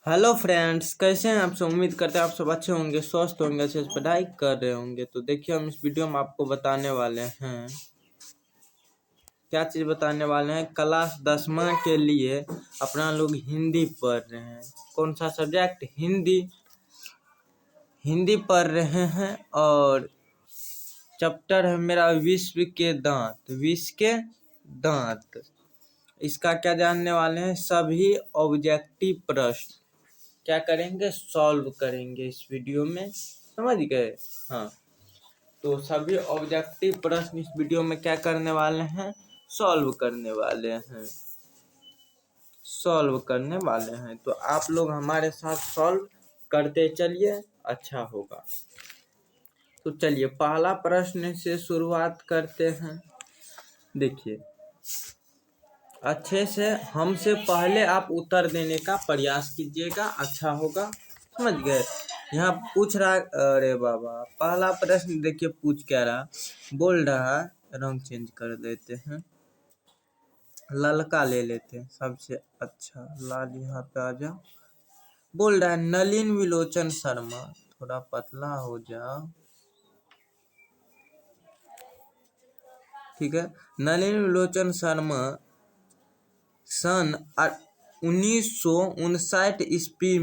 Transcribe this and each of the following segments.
Hello friends, कैसे हैं आप सब। उम्मीद करते हैं आप सब अच्छे होंगे, स्वस्थ होंगे, अच्छे से पढ़ाई कर रहे होंगे। तो देखिए, हम इस वीडियो में आपको बताने वाले हैं, क्या चीज़ बताने वाले हैं। क्लास 10वीं के लिए अपना लोग हिंदी पढ़ रहे हैं। कौन सा सब्जेक्ट? हिंदी। हिंदी पढ़ रहे हैं और चैप्टर है मेरा विश्व के दांत। विश्व के दांत, इसका क्या जानने वाले हैं। सभी ऑब्जेक्टिव प्रश्न क्या करेंगे, सॉल्व करेंगे इस वीडियो में, समझ गए। हाँ, तो सभी ऑब्जेक्टिव प्रश्न इस वीडियो में क्या करने वाले हैं, सॉल्व करने वाले हैं। तो आप लोग हमारे साथ सॉल्व करते चलिए, अच्छा होगा। तो चलिए पहला प्रश्न से शुरुआत करते हैं। देखिए, अच्छे से हमसे पहले आप उत्तर देने का प्रयास कीजिएगा, अच्छा होगा, समझ गए। यहाँ पूछ रहा, अरे बाबा, पहला प्रश्न देखिए पूछ क्या रहा, बोल रहा है, रंग चेंज कर देते हैं, ललका ले लेते हैं सबसे अच्छा, लाल यहाँ पे आ जाओ। बोल रहा है नलिन विलोचन शर्मा, थोड़ा पतला हो जाओ, ठीक है। नलिन विलोचन शर्मा सन 1959 ईस्वी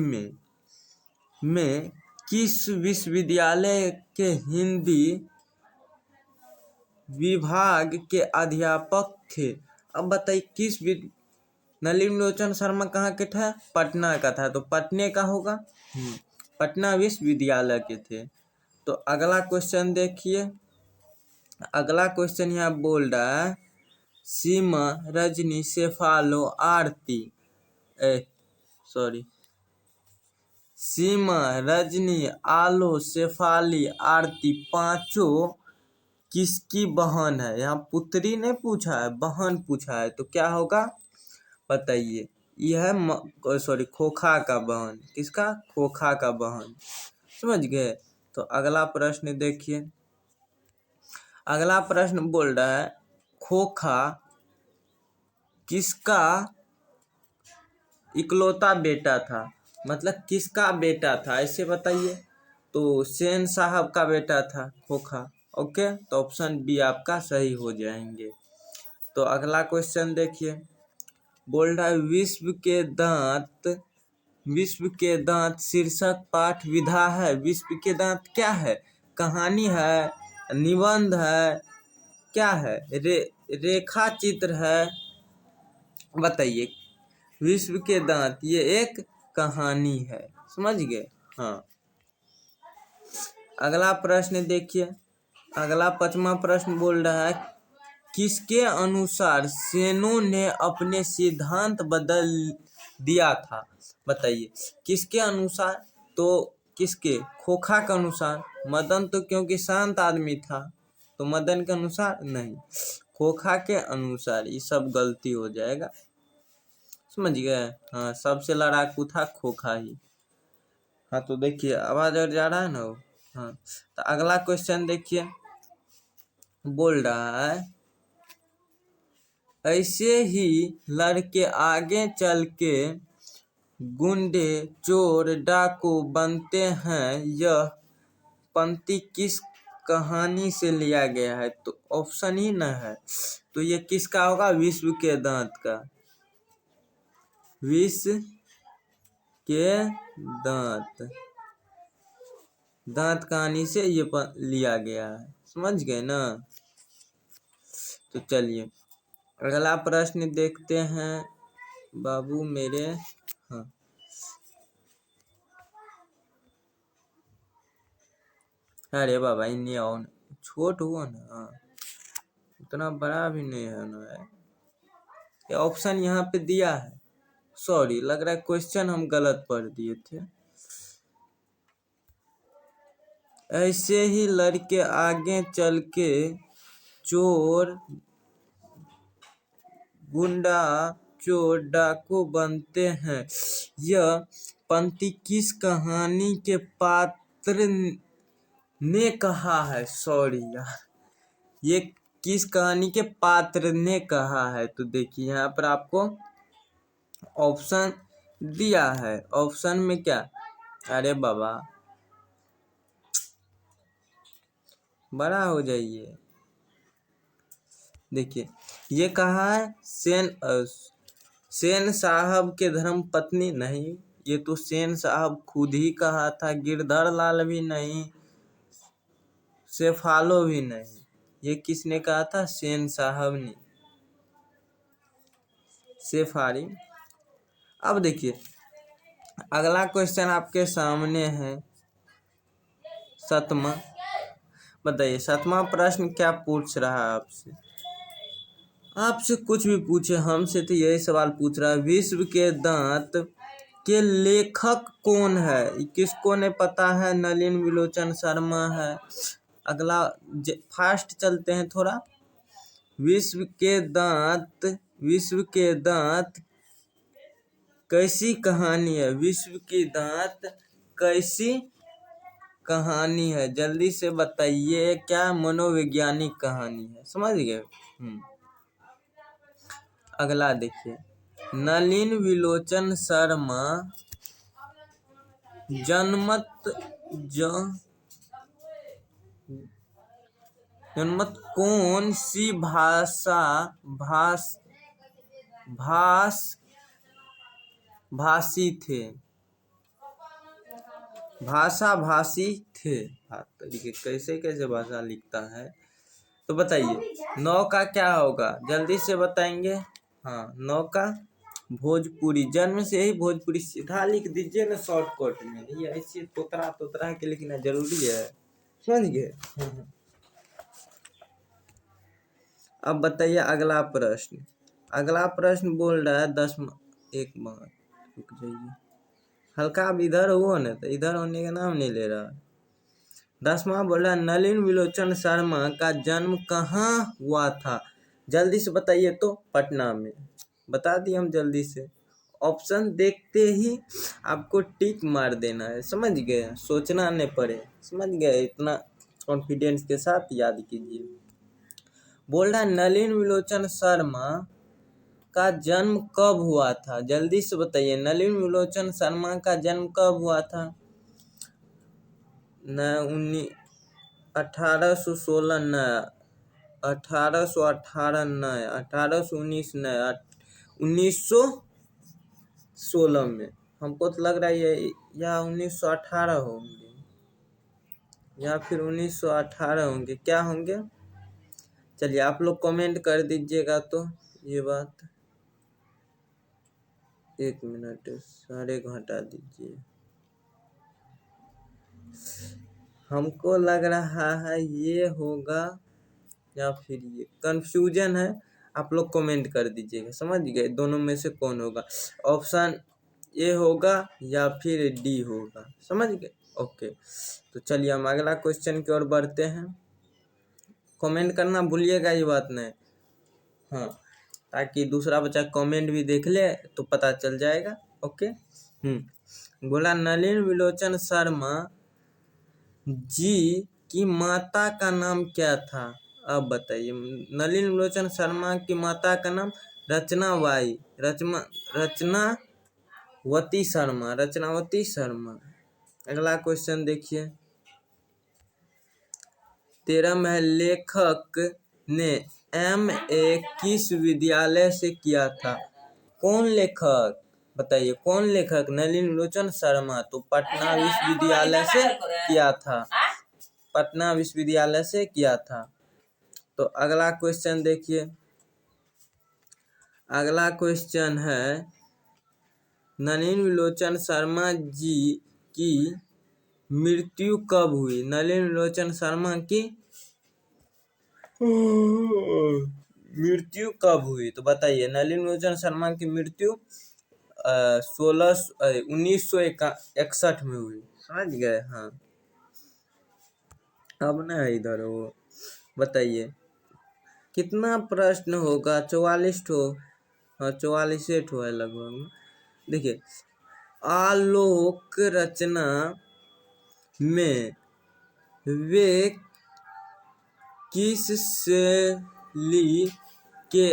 में किस विश्वविद्यालय के हिंदी विभाग के अध्यापक थे। अब बताइए नलिन लोचन शर्मा कहाँ के था? पटना का था, तो पटने का होगा। पटना विश्वविद्यालय के थे। तो अगला क्वेश्चन देखिए, अगला क्वेश्चन यहाँ बोल रहा है सीमा रजनी शेफालो आरती, सीमा रजनी आलो शेफाली आरती पांचों किसकी बहन है। यहाँ पुत्री ने पूछा है, बहन पूछा है, तो क्या होगा बताइए। यह है खोखा का बहन। किसका? खोखा का बहन, समझ गए। तो अगला प्रश्न देखिए, अगला प्रश्न बोल रहा है खोखा किसका इकलौता बेटा था, मतलब किसका बेटा था, ऐसे बताइए। तो सेन साहब का बेटा था खोखा। ओके, तो ऑप्शन बी आपका सही हो जाएंगे। तो अगला क्वेश्चन देखिए, बोल रहा है विश्व के दांत शीर्षक पाठ विधा है। विश्व के दांत क्या है? कहानी है, निबंध है, क्या है? रेखा चित्र है, बताइए। विश्व के दांत ये एक कहानी है, समझ गए। हाँ, अगला प्रश्न देखिए, अगला 5वां प्रश्न बोल रहा है किसके अनुसार सेनों ने अपने सिद्धांत बदल दिया था, बताइए। किसके अनुसार? तो किसके? खोखा के अनुसार। मदन तो क्योंकि शांत आदमी था, तो मदन के अनुसार नहीं, खोखा के अनुसार। ये सब गलती हो जाएगा, समझ गए। हाँ, सबसे लड़ाकू था खोखा ही। हाँ, तो देखिए आवाज और जा रहा है ना वो। हाँ, तो अगला क्वेश्चन देखिए, बोल रहा है ऐसे ही लड़के आगे चल के गुंडे चोर डाकू बनते हैं, यह पंक्ति किस कहानी से लिया गया है। तो ऑप्शन ही न है, तो ये किसका होगा? विश्व के दांत का। विश्व के दांत, दांत कहानी से ये लिया गया है, समझ गए ना। तो चलिए अगला प्रश्न देखते हैं बाबू मेरे। हाँ, अरे बाबा इन्हें आओ, छोट हुआ ना, हाँ, उतना बड़ा भी नहीं है ना। ये ऑप्शन यहाँ पे दिया है, सॉरी, लग रहा है क्वेश्चन हम गलत पढ़ दिए थे। ऐसे ही लड़के आगे चल के चोर गुंडा चोर डाकू बनते हैं, यह पंक्ति किस कहानी के पात्र ने कहा है। सॉरी यार, ये किस कहानी के पात्र ने कहा है। तो देखिए यहाँ पर आपको ऑप्शन दिया है ऑप्शन में क्या। अरे बाबा बड़ा हो जाइए। देखिए ये कहा है सेन साहब के धर्म पत्नी नहीं, ये तो सेन साहब खुद ही कहा था। गिरधर लाल भी नहीं, शेफालो भी नहीं। ये किसने कहा था? सेन साहब ने, शेफाली। अब देखिए अगला क्वेश्चन आपके सामने है, 7वां। बताइए 7वां प्रश्न क्या पूछ रहा है आपसे। आपसे कुछ भी पूछे, हमसे तो यही सवाल पूछ रहा है, विश्व के दांत के लेखक कौन है? किसको नहीं पता है? नलिन विलोचन शर्मा है। अगला फास्ट चलते हैं थोड़ा। विश्व के दांत कैसी कहानी है? विश्व की दांत कैसी कहानी है? जल्दी से बताइए। क्या मनोवैज्ञानिक कहानी है, समझ गए। अगला देखिए, नलिन विलोचन शर्मा जनमत कौन सी भाषी थे? भाषी थे। तरीके कैसे कैसे भाषा लिखता है, तो बताइए 9 का क्या होगा? जल्दी से बताएंगे। हाँ 9 का भोजपुरी, जन्म से ही भोजपुरी। सीधा लिख दीजिए ना शॉर्टकट में, ये ऐसे तोतरा के लिखना जरूरी है, समझ गए। अब बताइए अगला प्रश्न बोल रहा है 10वां। एक बार रुक जाइए, हल्का अब इधर हुआ ना, तो इधर होने का नाम नहीं ले रहा। 10वां बोल रहा है, नलिन विलोचन शर्मा का जन्म कहाँ हुआ था? जल्दी से बताइए। तो पटना में। बता दिए हम जल्दी से। ऑप्शन देखते ही आपको टिक मार देना है, समझ गए। सोचना नहीं पड़े, समझ गए। इतना कॉन्फिडेंस के साथ याद कीजिए। बोल रहा है नलिन विलोचन शर्मा का जन्म कब हुआ था? जल्दी से बताइए, नलिन विलोचन शर्मा का जन्म कब हुआ था? न 1816 न 1818 न 1819 न 1916 में। हमको तो लग रहा है ये या 1918 होंगे या फिर 1918 होंगे। क्या होंगे? चलिए आप लोग कमेंट कर दीजिएगा। तो ये बात 1 मिनट सारे घटा दीजिए। हमको लग रहा है ये होगा या फिर ये, कंफ्यूजन है। आप लोग कमेंट कर दीजिएगा, समझ गए। दोनों में से कौन होगा? ऑप्शन ए होगा या फिर डी होगा, समझ गए। ओके, तो चलिए हम अगला क्वेश्चन की ओर बढ़ते हैं। कमेंट करना भूलिएगा, ये बात नहीं। हाँ, ताकि दूसरा बच्चा कमेंट भी देख ले तो पता चल जाएगा। ओके। बोला नलिन विलोचन शर्मा जी की माता का नाम क्या था? अब बताइए। नलिन विलोचन शर्मा की माता का नाम रचनावती शर्मा। अगला क्वेश्चन देखिए, 13 है, लेखक ने MA किस विद्यालय से किया था? कौन लेखक? बताइए कौन लेखक? नलिन विलोचन शर्मा तो पटना विश्वविद्यालय से किया था। पटना विश्वविद्यालय से किया था। तो अगला क्वेश्चन देखिए। अगला क्वेश्चन है, नलिन विलोचन शर्मा जी की मृत्यु कब हुई? नलिन विलोचन शर्मा की मृत्यु कब हुई? तो बताइए। नलिन विलोचन शर्मा की मृत्यु 1961 में हुई, समझ गए। हाँ अब ना इधर वो बताइए कितना प्रश्न होगा? 44 ठो। हाँ 44 ठो है लगभग। देखिए, आलोक रचना में वे किस शैली के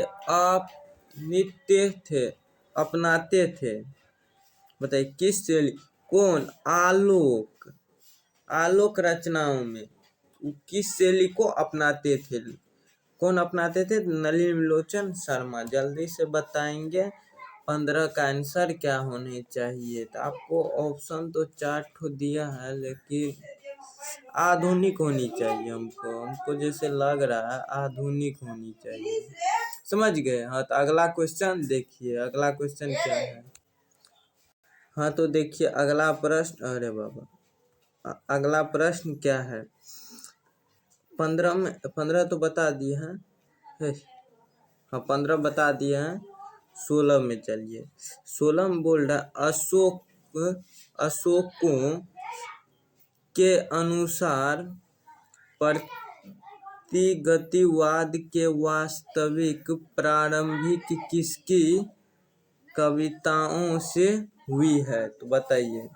अपनाते थे? बताइए किस शैली, कौन आलोक, आलोक रचनाओं में किस शैली को अपनाते थे, कौन अपनाते थे? नलिन विलोचन शर्मा। जल्दी से बताएंगे 15 का आंसर क्या होने चाहिए। तो आपको ऑप्शन तो 4 ठो दिया है, लेकिन आधुनिक होनी चाहिए हमको जैसे लग रहा है आधुनिक होनी चाहिए। समझ गए? हाँ, तो अगला क्वेश्चन देखिए, अगला क्वेश्चन क्या है। हाँ, तो देखिए अगला प्रश्न, अरे बाबा, अगला प्रश्न क्या है। 15 में 15 तो बता दिए हैं, हाँ 15 बता दिए हैं। 16 में चलिए, 16 में बोल रहा अशोकों के अनुसार प्रतिगतिवाद के वास्तविक प्रारंभिक किसकी कविताओं से हुई है? तो बताइए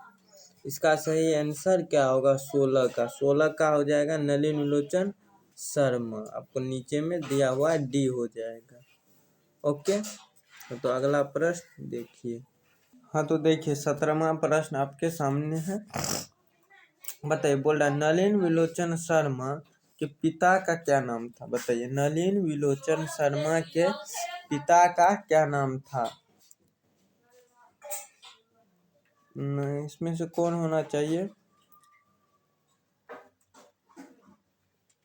इसका सही आंसर क्या होगा। 16 का, 16 का हो जाएगा नलिन विलोचन शर्मा। आपको नीचे में दिया हुआ डी हो जाएगा। ओके, तो अगला प्रश्न देखिए। हाँ, तो देखिए 17वां प्रश्न आपके सामने है। बताइए, बोल रहा नलिन विलोचन शर्मा के पिता का क्या नाम था? बताइए नलिन विलोचन शर्मा के पिता का क्या नाम था? इसमें से कौन होना चाहिए?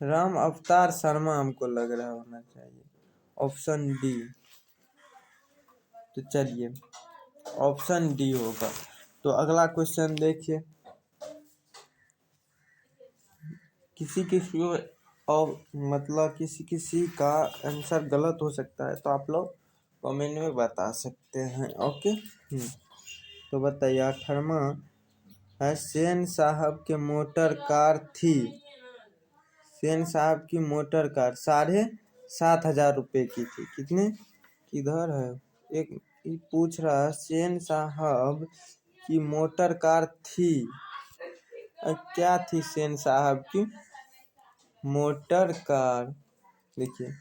राम अवतार शर्मा हमको लग रहा होना चाहिए, ऑप्शन डी। तो चलिए ऑप्शन डी होगा। तो अगला क्वेश्चन देखिए, किसी किसी और मतलब किसी का आंसर गलत हो सकता है, तो आप लोग कमेंट में बता सकते हैं। ओके, तो बताइए 18वां है, सेन साहब के मोटर कार थी, सेन साहब की मोटर कार 7,500 रुपये की थी। कितने? किधर है? एक पूछ रहा है सेन साहब की मोटर कार थी, क्या थी सेन साहब की मोटर कार? देखिए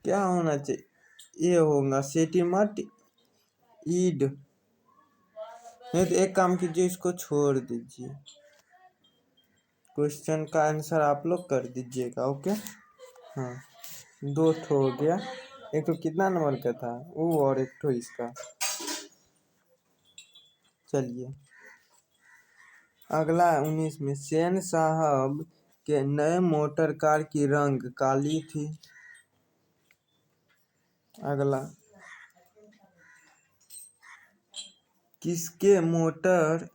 क्या होना चाहिए, ये होगा सेटिमट ईड। नहीं तो एक काम कीजिए, इसको छोड़ दीजिए, क्वेश्चन का आंसर आप लोग कर दीजिएगा। ओके, हाँ 2 ठो हो गया, एक तो कितना नंबर का था वो, और एक ठो इसका। चलिए अगला 19 में, सेन साहब के नए मोटर कार की रंग काली थी। अगला, किसने मोटर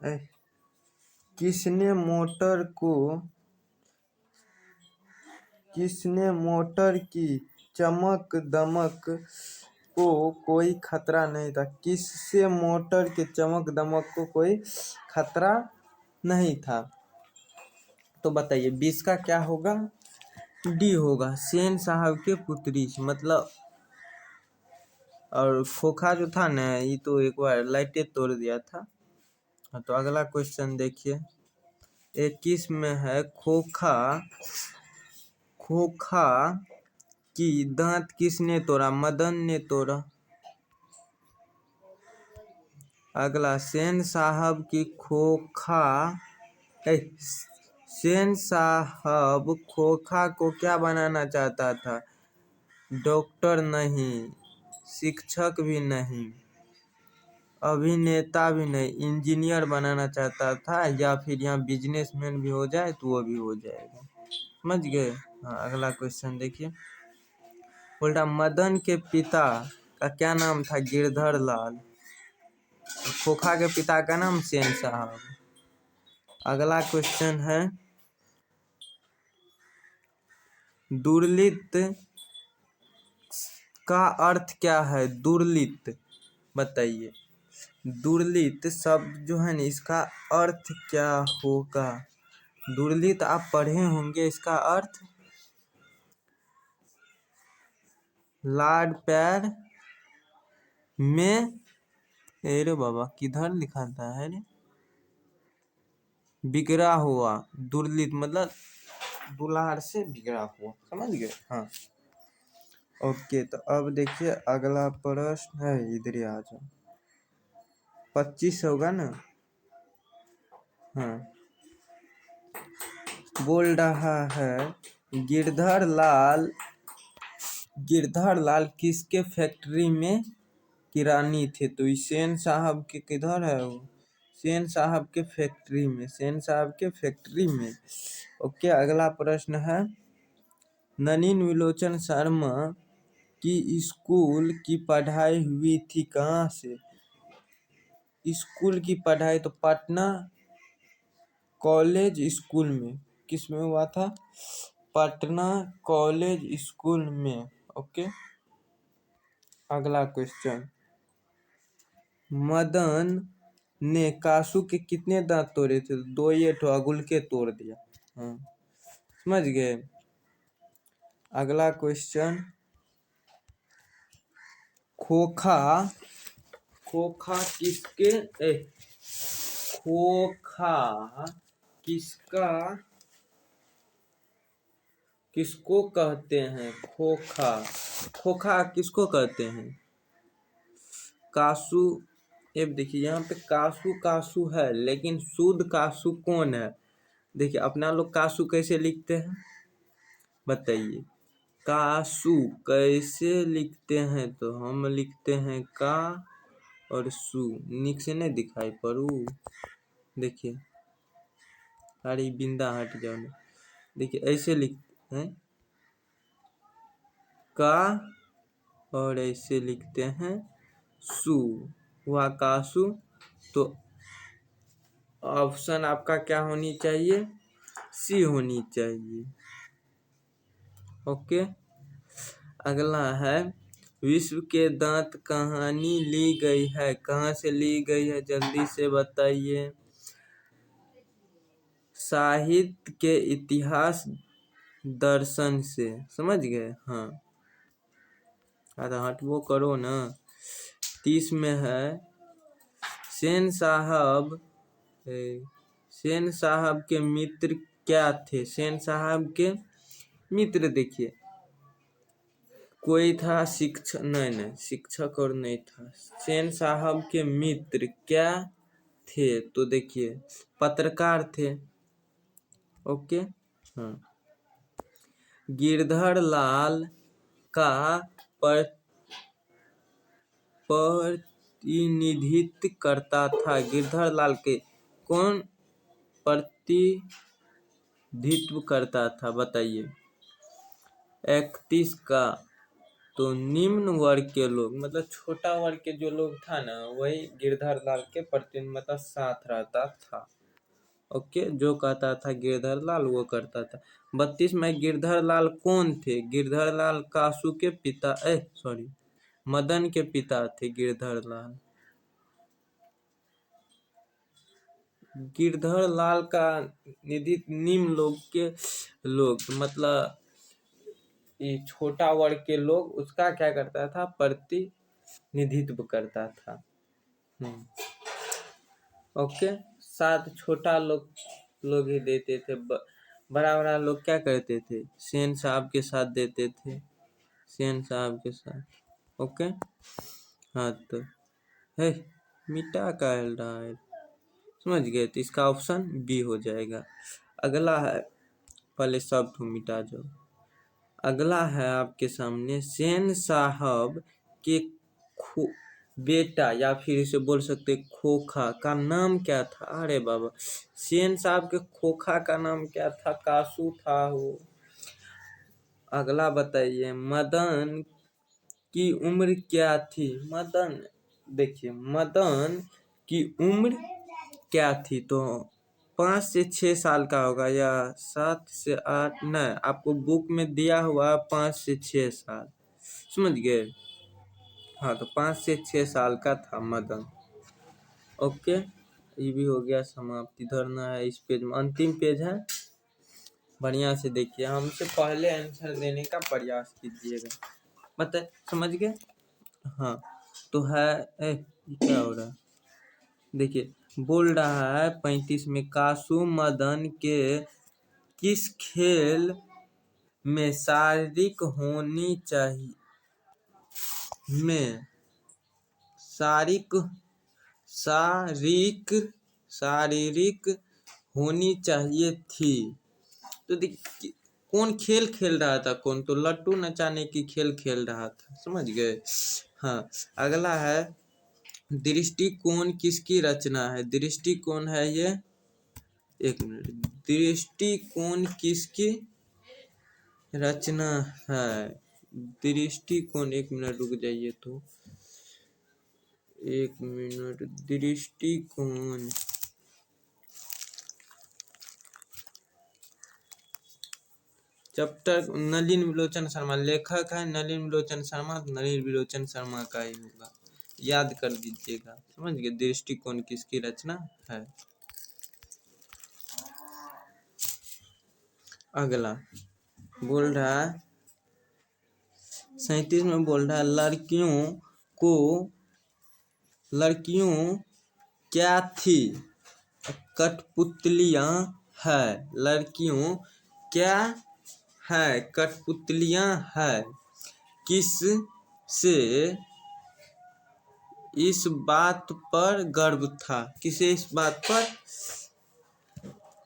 की चमक दमक को कोई खतरा नहीं था? किससे मोटर के चमक दमक को कोई खतरा नहीं था? तो बताइए 20 का क्या होगा? डी होगा, सेन साहब के पुत्री से। मतलब और खोखा जो था ना, ये तो एक बार लाइटें तोड़ दिया था। तो अगला क्वेश्चन देखिए, 21 में है, खोखा की दांत किसने तोड़ा? मदन ने तोड़ा। अगला, सेन साहब खोखा को क्या बनाना चाहता था? डॉक्टर नहीं, शिक्षक भी नहीं, अभिनेता भी नहीं, इंजीनियर बनाना चाहता था, या फिर यहाँ बिजनेसमैन भी हो जाए तो वो भी हो जाएगा। समझ गए? हाँ, अगला क्वेश्चन देखिए, बोलता मदन के पिता का क्या नाम था? गिरधर लाल। खोखा के पिता का नाम सेन साहब। अगला क्वेश्चन है, दुर्लित का अर्थ क्या है? दुर्लित, बताइए दुर्लित शब्द जो है ना, इसका अर्थ क्या होगा? दुर्लित आप पढ़े होंगे, इसका अर्थ लाड पैर में, अरे बाबा किधर लिखा था है रे, बिगड़ा हुआ। दुर्लित मतलब दुलार से बिगड़ा हुआ। समझ गए? हाँ, ओके, तो अब देखिए अगला प्रश्न है, इधर ही आ जाओ। 25 होगा ना? हाँ, बोल रहा है गिरधर लाल किसके फैक्ट्री में किरानी थे? तो सेन साहब के किधर है वो? सेन साहब के फैक्ट्री में। ओके, अगला प्रश्न है, नलिन विलोचन शर्मा की स्कूल की पढ़ाई हुई थी कहाँ से? स्कूल की पढ़ाई तो पटना कॉलेज स्कूल में। किस में हुआ था? पटना कॉलेज स्कूल में। ओके, अगला क्वेश्चन, मदन ने कासू के कितने दांत तोड़े थे? 2 ये तो अगुल के तोड़ दिया। हाँ, समझ गए। अगला क्वेश्चन, खोखा खोखा किसके खोखा किसको कहते हैं? खोखा किसको कहते हैं? कासू। ये देखिए यहाँ पे कासू है, लेकिन शुद्ध कासू कौन है? देखिए अपना लोग कासू कैसे लिखते हैं बताइए? कासू कैसे लिखते हैं? तो हम लिखते हैं का और सू। निक से नहीं दिखाई पड़ू? देखिए, अरे बिंदा हट जाओ ना। देखिए ऐसे लिखते हैं का और ऐसे लिखते हैं सू, हुआ कासू। तो ऑप्शन आपका क्या होनी चाहिए? सी होनी चाहिए। ओके, अगला है, विश्व के दांत कहानी ली गई है? कहाँ से ली गई है जल्दी से बताइए? साहित्य के इतिहास दर्शन से। समझ गए? हाँ, अरे हट वो करो ना। 30 में है, सेन साहब के मित्र क्या थे? सेन साहब के मित्र देखिए, कोई था शिक्षक, नहीं शिक्षक और नहीं था। सेन साहब के मित्र क्या थे? तो देखिए पत्रकार थे। ओके, हाँ, गिरधर लाल का प्रतिनिधित्व करता था। गिरधर लाल के कौन प्रतिनिधित्व करता था बताइए? 31 का। तो निम्न वर्ग के लोग, मतलब छोटा वर्ग के जो लोग था ना, वही गिरधर लाल के प्रतिनिधित्व साथ रहता था। ओके, जो कहता था गिरधर लाल वो करता था। 32 में गिरधर लाल कौन थे? गिरधर लाल कासू के पिता, मदन के पिता थे गिरधर लाल। गिरधर लाल का निधि निम्न लोग मतलब ये छोटा वर्ग के लोग उसका क्या करता था? प्रतिनिधित्व करता था। ओके, साथ छोटा लोग ही देते थे। बड़ा लोग क्या करते थे? सेन साहब के साथ देते थे, सेन साहब के साथ। ओके, हाँ, तो है मिटा का रहा है। समझ गए? तो इसका ऑप्शन बी हो जाएगा। अगला है, पहले सब तुम मिटा जाओ। अगला है आपके सामने, सेन साहब के बेटा या फिर इसे बोल सकते खोखा का नाम क्या था? अरे बाबा, सेन साहब के खोखा का नाम क्या था? कासू था वो। अगला बताइए, मदन की उम्र क्या थी? देखिए मदन की उम्र क्या थी? तो 5 से 6 साल का होगा, या 7 से 8, नहीं आपको बुक में दिया हुआ 5 से 6 साल। समझ गए? हाँ, तो 5 से 6 साल का था मदन। ओके, ये भी हो गया समाप्ति। धरना है इस पेज में, अंतिम पेज है, बढ़िया से देखिए, हमसे पहले आंसर देने का प्रयास कीजिएगा। मतलब समझ गए? हाँ, तो है क्या हो रहा है? देखिए बोल रहा है 35 में, कासू मदन के किस खेल में शारीरिक होनी चाहिए? में शारीरिक शारीरिक शारीरिक होनी चाहिए थी। तो देखिए कौन खेल खेल रहा था, कौन तो लट्टू नचाने की खेल खेल रहा था, समझ गए। हाँ, अगला है दृष्टिकोण किसकी रचना है। दृष्टिकोण है ये, एक मिनट, दृष्टिकोण किसकी रचना है। दृष्टिकोण, एक मिनट रुक जाइए तो, एक मिनट, दृष्टिकोण चैप्टर नलिन विलोचन शर्मा, लेखक है नलिन विलोचन शर्मा, नलिन विलोचन शर्मा का ही होगा, याद कर दीजिएगा, समझ गए। दृष्टिकोण किसकी रचना है। अगला बोल रहा है 37 में बोल रहा है लड़कियों क्या थी, कठपुतलियां है। लड़कियों क्या है, कठपुतलियां है। किस से इस बात पर गर्व था, किसे इस बात पर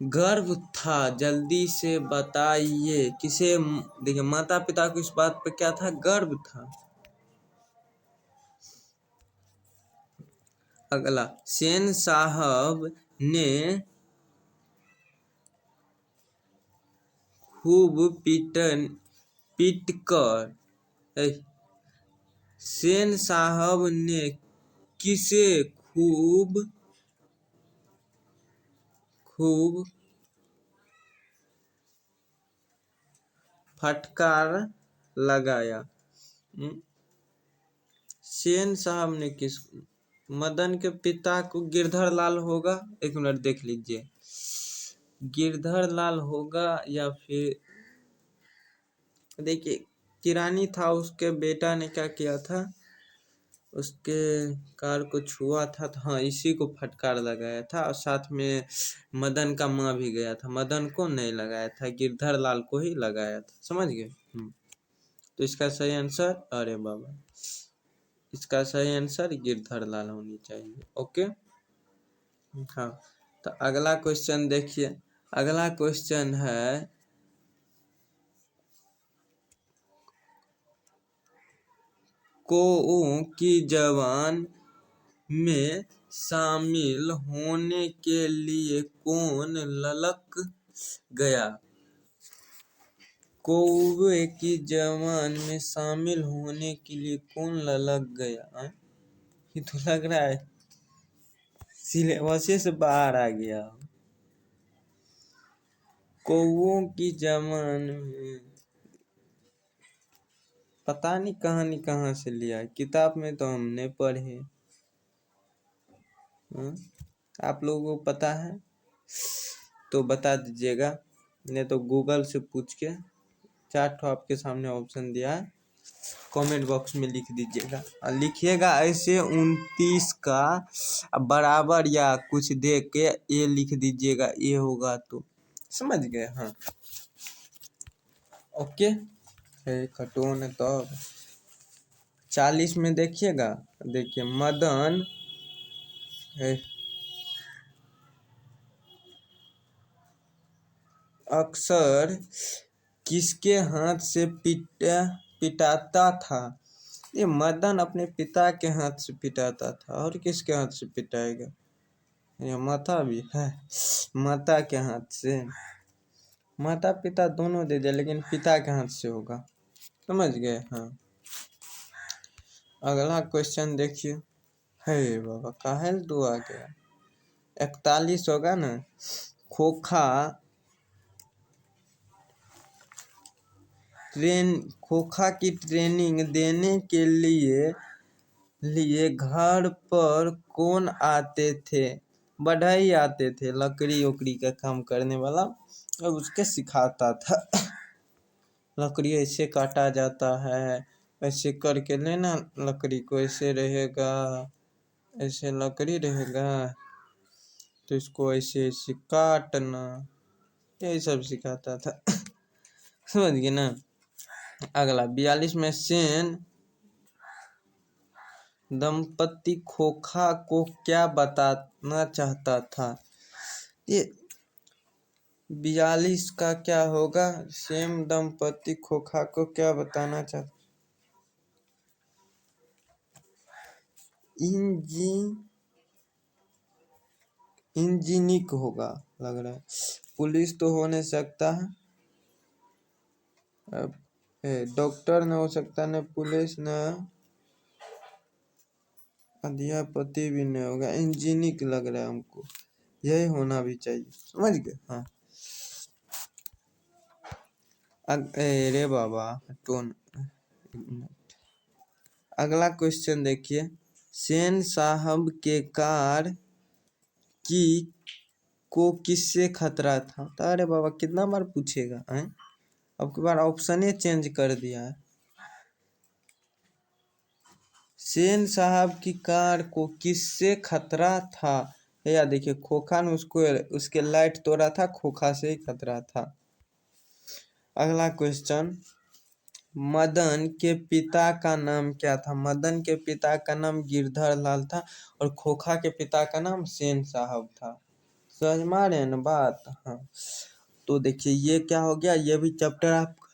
गर्व था, जल्दी से बताइए किसे। देखिए माता पिता को इस बात पर क्या था, गर्व था। अगला सेन साहब ने खूब पीटकर, सेन साहब ने किसे खूब फटकार लगाया। सेन साहब ने किस, मदन के पिता को गिरधर लाल होगा, एक मिनट देख लीजिए, गिरधर लाल होगा या फिर देखिए किरानी था, उसके बेटा ने क्या किया था, उसके कार को छुआ था, तो हाँ इसी को फटकार लगाया था, और साथ में मदन का माँ भी गया था, मदन को नहीं लगाया था, गिरधर लाल को ही लगाया था, समझ गए। तो इसका सही आंसर, अरे बाबा, इसका सही आंसर गिरधर लाल होनी चाहिए। ओके, हाँ। तो अगला क्वेश्चन देखिए, अगला क्वेश्चन है कोओ की जवान में शामिल होने के लिए कौन ललक गया। कौवे की जवान में शामिल होने के लिए कौन ललक गया। ये तो लग रहा है सिलेबस से बाहर आ गया। कौओं की जवान में पता नहीं कहानी कहाँ से लिया, किताब में तो हमने पढ़े। आप लोगों को पता है तो बता दीजिएगा, नहीं तो गूगल से पूछ के, 4 ठो आपके सामने ऑप्शन दिया है, कमेंट बॉक्स में लिख दीजिएगा, और लिखिएगा ऐसे 29 का बराबर या कुछ दे के ये लिख दीजिएगा, ये होगा तो, समझ गए। हाँ ओके, खटोन तो 40 में देखिएगा, देखिए मदन अक्सर किसके हाथ से पिटाता था। ये मदन अपने पिता के हाथ से पिटाता था, और किसके हाथ से पिटाएगा, ये माता भी है, माता के हाथ से, माता पिता दोनों दे दिया लेकिन पिता के हाथ से होगा, समझ गए। हाँ, अगला क्वेश्चन देखिए, हे बाबा काहेल दो आ गया, 41 होगा ना। खोखा की ट्रेनिंग देने के लिए घर पर कौन आते थे, बढ़ई आते थे, लकड़ी उकड़ी का काम करने वाला, और उसके सिखाता था। लकड़ी ऐसे काटा जाता है, ऐसे करके लेना, लकड़ी को ऐसे रहेगा, ऐसे लकड़ी रहेगा तो इसको ऐसे ऐसे काटना, यही सब सिखाता था। समझ गए ना। अगला 42 में दंपति खोखा को क्या बताना चाहता था? ये 42 का क्या होगा? सेम दंपति खोखा को क्या बताना चाहता? इंजीनिक होगा लग रहा है। पुलिस तो हो नहीं सकता है, अब डॉक्टर न हो सकता, न पुलिस, न अध्यापति भी नहीं होगा। इंजीनिक लग रहा है हमको, यही होना भी चाहिए। समझ गए? हाँ। अरे बाबा टोन। अगला क्वेश्चन देखिए, सेन साहब के कार की को किससे खतरा था? तो अरे बाबा कितना बार पूछेगा हैं? अब की बार ऑप्शन ही चेंज कर दिया है। सेन साहब की कार को किससे खतरा था? या देखिए खोखा ने उसको उसके लाइट तोड़ा था, खोखा से ही खतरा था। अगला क्वेश्चन, मदन के पिता का नाम क्या था? मदन के पिता का नाम गिरधर लाल था और खोखा के पिता का नाम सेन साहब था। समझ में आ रहे हैं ना बात? हाँ। तो देखिए ये क्या हो गया, ये भी चैप्टर आपका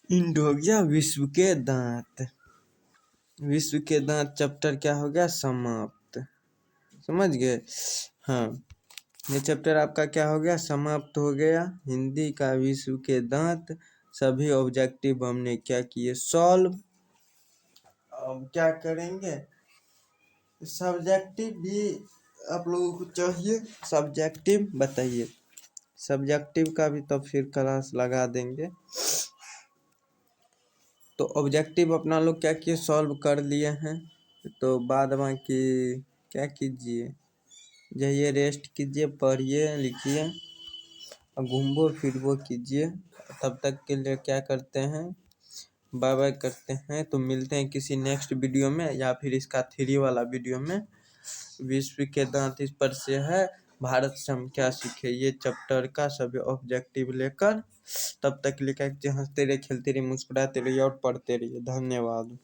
इंड हो गया। विश्व के दांत, विश्व के दांत चैप्टर क्या हो गया? समाप्त। समझ गए? हाँ, ये चैप्टर आपका क्या हो गया? समाप्त हो गया। हिंदी का विश्व के दांत, सभी ऑब्जेक्टिव हमने क्या किए? सॉल्व। अब क्या करेंगे? सब्जेक्टिव भी आप लोगों को चाहिए, सब्जेक्टिव बताइए। सब्जेक्टिव का भी तो फिर क्लास लगा देंगे। तो ऑब्जेक्टिव अपना लोग क्या किए? सॉल्व कर लिए हैं। तो बाद बाकी क्या कीजिए, जाइए रेस्ट कीजिए, पढ़िए, लिखिए और घूमो फिरवो कीजिए। तब तक के लिए क्या करते हैं, बाय बाय करते हैं। तो मिलते हैं किसी नेक्स्ट वीडियो में, या फिर इसका 3 वाला वीडियो में। विश्व के दांत इस पर से है, भारत से हम क्या सीखे, ये चैप्टर का सभी ऑब्जेक्टिव लेकर। तब तक के लिए क्या, हंसते रहिए, खेलते रहिए, मुस्कुराते रहिए और पढ़ते रहिए। धन्यवाद।